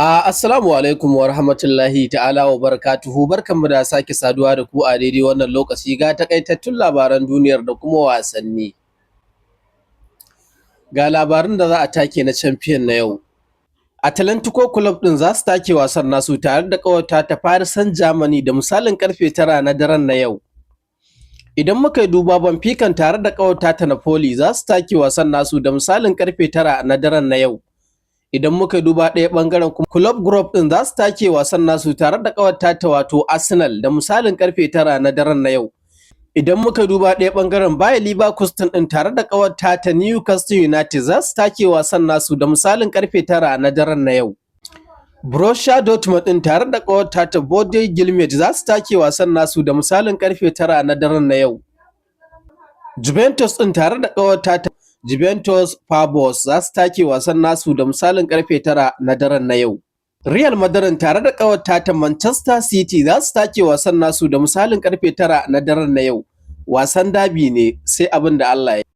Assalamu alaikum wa rahmatullahi ta'ala wa barakatuhu, barkanmu da sake saduwa da ku a daidai wannan lokaci ga takaitattun labaran duniyar da kuma wasanni. Ga labarin da za a take na champion na yau. Atlantico Club ɗin za su take wasan nasu tare da ƙawarta ta Paris Saint-Germain da misalin karfe 9 na daren na yau. Idan muka yi duba Benfica tare da ƙawarta ta Napoli za su take wasan nasu da misalin karfe 9 na daren na yau. Idan muka duba ɗaya ɓangaren kuma club group ɗin za su take wasan nasu tare da ƙawarta ta wato Arsenal da misalin karfe 9 na daren na yau. Idan muka duba ɗaya ɓangaren Bayer Leverkusen ɗin tare da ƙawarta ta Newcastle United za su take wasan nasu da misalin karfe 9 na daren na yau. Borussia Dortmund ɗin tare da ƙawarta ta Bordeaux Glimt za su take wasan nasu da misalin karfe 9 na daren na yau. Juventus ɗin tare da ƙawarta ta Juventus Pabos za su take wasan nasu da misalin karfe 9 na daren na yau. Real Madrid tare da ƙawarta ta Manchester City za su take wasan nasu da misalin karfe 9 na daren na yau. Wasan dabi ne sai abin da Allah ya yi.